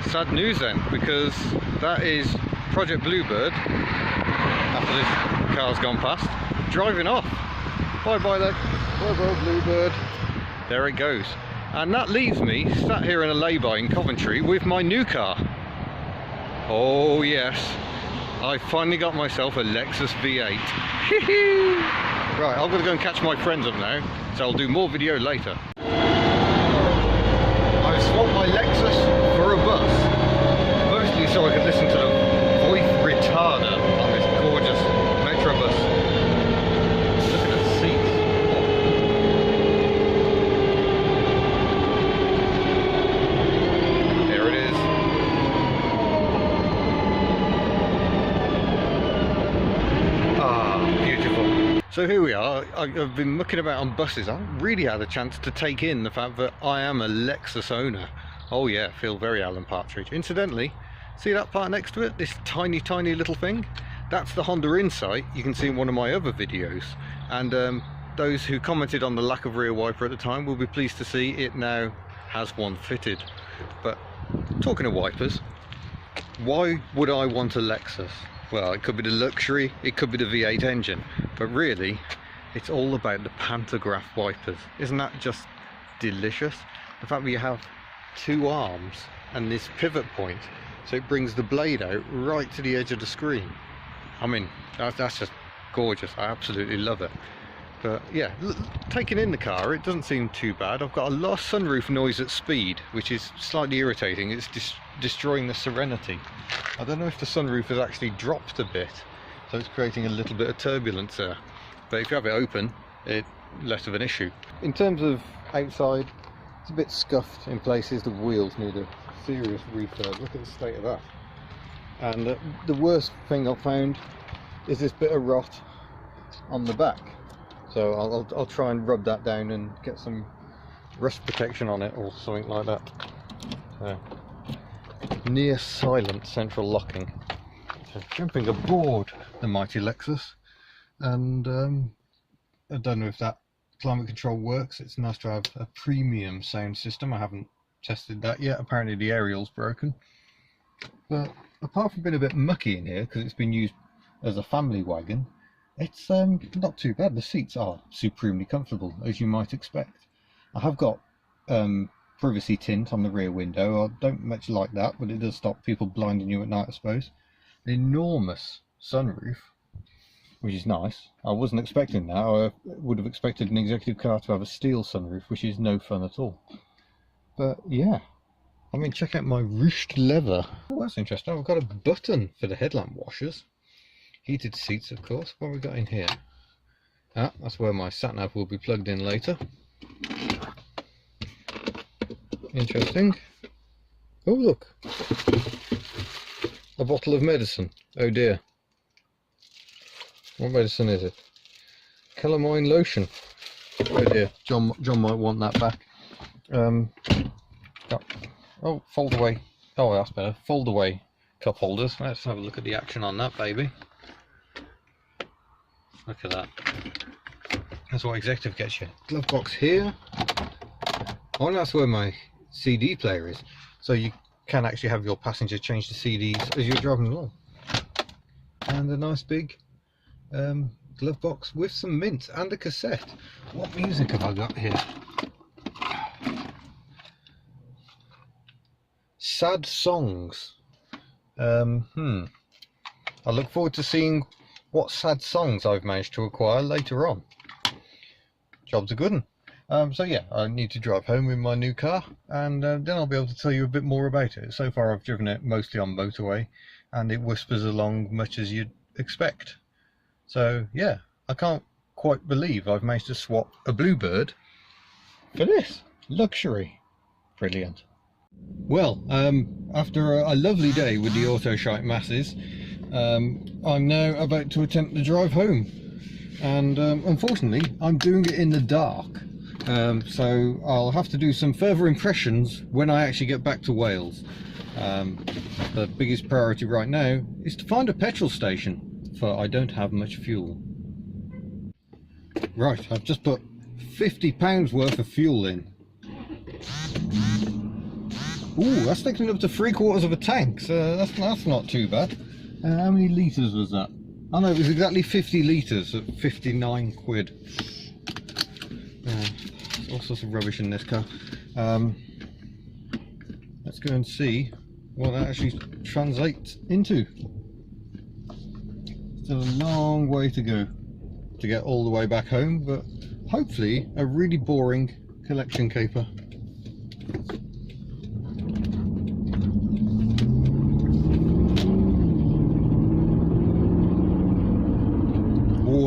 sad news then, because that is Project Bluebird, after this car's gone past, driving off. Bye bye Bluebird. There it goes. And that leaves me sat here in a lay-by in Coventry with my new car. Oh yes, I finally got myself a Lexus V8. Right, I'm going to go and catch my friends up now, so I'll do more video later. I've swapped my Lexus for a bus, mostly so I could listen to the Voith retarder on this gorgeous Metrobus. Look at the seats. Oh. There it is. Ah, beautiful. So here we are. I've been mucking about on buses. I haven't really had a chance to take in the fact that I am a Lexus owner. Oh yeah, feel very Alan Partridge. Incidentally, see that part next to it? This tiny little thing? That's the Honda Insight. You can see in one of my other videos. And those who commented on the lack of rear wiper at the time will be pleased to see it now has one fitted. But talking of wipers, why would I want a Lexus? Well, it could be the luxury, it could be the V8 engine, but really it's all about the pantograph wipers. Isn't that just delicious? The fact that you have two arms and this pivot point, so it brings the blade out right to the edge of the screen. I mean, that's just gorgeous. I absolutely love it. But yeah, taking in the car, it doesn't seem too bad. I've got a lot of sunroof noise at speed, which is slightly irritating. It's destroying the serenity. I don't know if the sunroof has actually dropped a bit, so it's creating a little bit of turbulence there. But if you have it open, it's less of an issue. In terms of outside, it's a bit scuffed in places. The wheels need a serious refurb. Look at the state of that. And the worst thing I've found is this bit of rot on the back. So I'll try and rub that down and get some rust protection on it or something like that. So, near silent central locking. So jumping aboard the mighty Lexus, and I don't know if that climate control works. It's nice to have a premium sound system. I haven't tested that yet. Apparently the aerial's broken. But apart from being a bit mucky in here because it's been used as a family wagon, it's not too bad. The seats are supremely comfortable, as you might expect. I have got privacy tint on the rear window. I don't much like that, but it does stop people blinding you at night, I suppose. An enormous sunroof, which is nice. I wasn't expecting that. I would have expected an executive car to have a steel sunroof, which is no fun at all. But yeah, I mean, check out my ruched leather. Oh, that's interesting. I've got a button for the headlamp washers. Heated seats, of course. What have we got in here? Ah, that's where my sat-nav will be plugged in later. Interesting. Oh, look. A bottle of medicine. Oh dear. What medicine is it? Calamine lotion. Oh dear. John might want that back. Oh, fold away. Oh, that's better. Fold away cup holders. Let's have a look at the action on that, baby. Look at that. That's what executive gets you. Glove box here. Oh, that's where my CD player is. So you can actually have your passenger change the CDs as you're driving along. And a nice big glove box with some mints and a cassette. What music have I got here? Sad songs. I look forward to seeing what sad songs I've managed to acquire later on. Job's a good one. So yeah, I need to drive home in my new car, and then I'll be able to tell you a bit more about it. So far I've driven it mostly on motorway, and it whispers along much as you'd expect. So yeah, I can't quite believe I've managed to swap a Bluebird for this. Luxury. Brilliant. Well, after a lovely day with the Autoshite masses, I'm now about to attempt the drive home, and unfortunately I'm doing it in the dark, so I'll have to do some further impressions when I actually get back to Wales. The biggest priority right now is to find a petrol station, for I don't have much fuel. Right, I've just put £50 worth of fuel in. Ooh, that's taking up to 3/4 of a tank, so that's not too bad. How many litres was that? Oh no, it was exactly 50 litres at 59 quid. All sorts of rubbish in this car. Let's go and see what that actually translates into. Still a long way to go to get all the way back home, but hopefully a really boring collection caper.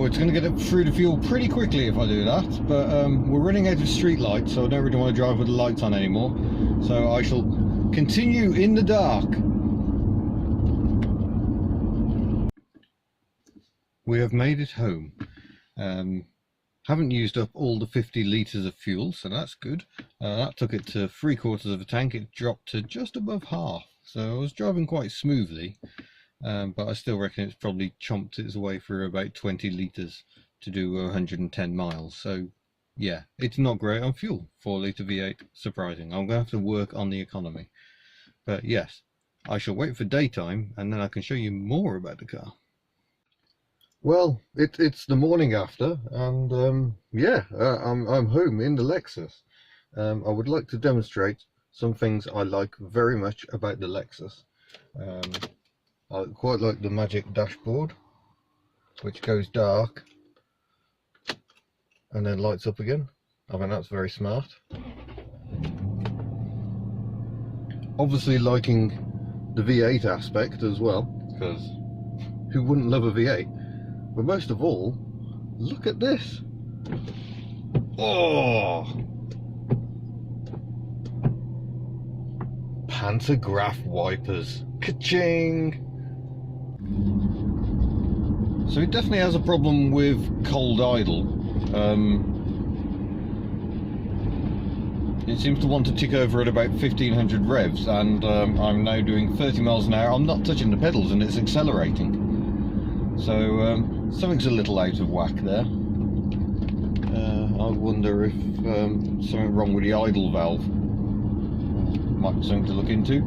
It's going to get it through the fuel pretty quickly if I do that, but we're running out of street lights, so I don't really want to drive with the lights on anymore, so I shall continue in the dark. We have made it home. Haven't used up all the 50 litres of fuel, so that's good. That took it to 3/4 of a tank. It dropped to just above half, so I was driving quite smoothly. But I still reckon it's probably chomped its way through about 20 litres to do 110 miles. So yeah, it's not great on fuel. 4 litre V8, surprising. I'm going to have to work on the economy. But yes, I shall wait for daytime and then I can show you more about the car. Well, it's the morning after, and yeah, I'm home in the Lexus. I would like to demonstrate some things I like very much about the Lexus. I quite like the magic dashboard, which goes dark and then lights up again. I mean, that's very smart. Obviously liking the V8 aspect as well, because who wouldn't love a V8? But most of all, look at this. Oh! Pantograph wipers. Ka-ching! So it definitely has a problem with cold idle. It seems to want to tick over at about 1500 revs, and I'm now doing 30 miles an hour. I'm not touching the pedals and it's accelerating. So something's a little out of whack there. I wonder if something wrong with the idle valve. Might be something to look into.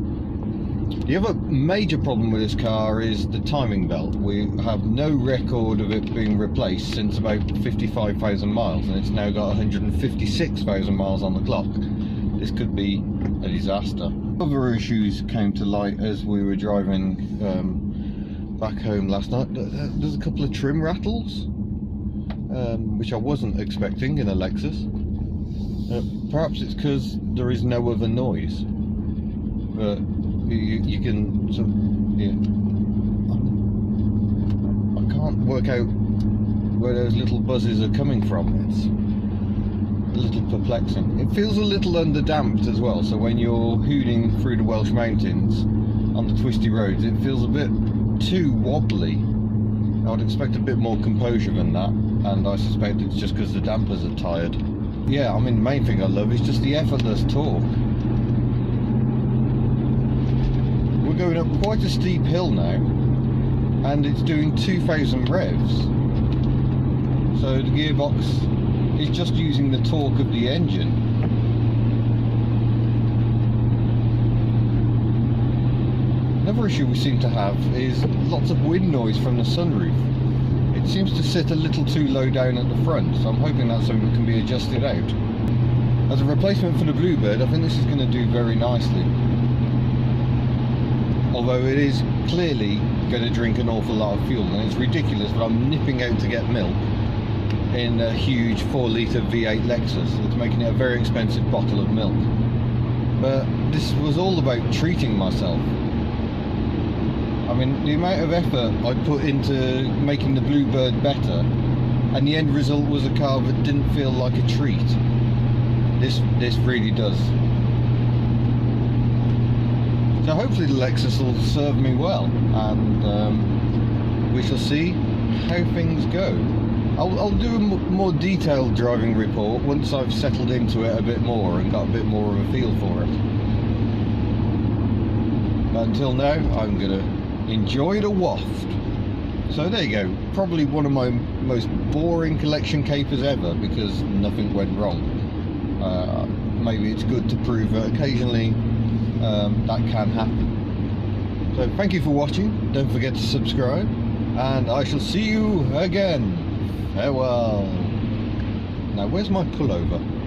The other major problem with this car is the timing belt. We have no record of it being replaced since about 55,000 miles, and it's now got 156,000 miles on the clock. This could be a disaster. Other issues came to light as we were driving back home last night. There's a couple of trim rattles, which I wasn't expecting in a Lexus. Perhaps it's because there is no other noise, but you can sort of, yeah, I can't work out where those little buzzes are coming from. It's a little perplexing. It feels a little underdamped as well, so when you're hooning through the Welsh mountains on the twisty roads, it feels a bit too wobbly. I would expect a bit more composure than that, and I suspect it's just because the dampers are tired. Yeah, I mean, the main thing I love is just the effortless torque. We're going up quite a steep hill now, and it's doing 2000 revs. So the gearbox is just using the torque of the engine. Another issue we seem to have is lots of wind noise from the sunroof. It seems to sit a little too low down at the front, so I'm hoping that's something that can be adjusted out. As a replacement for the Bluebird, I think this is going to do very nicely. Although it is clearly going to drink an awful lot of fuel, and it's ridiculous that I'm nipping out to get milk in a huge 4 litre V8 Lexus. It's making it a very expensive bottle of milk. But this was all about treating myself. I mean, the amount of effort I put into making the Bluebird better, and the end result was a car that didn't feel like a treat. This really does. So hopefully the Lexus will serve me well, and we shall see how things go. I'll do a more detailed driving report once I've settled into it a bit more and got a bit more of a feel for it. But until now, I'm going to enjoy the waft. So there you go, probably one of my most boring collection capers ever because nothing went wrong. Maybe it's good to prove that occasionally that can happen. So thank you for watching, don't forget to subscribe, and I shall see you again. Farewell. Now where's my pullover?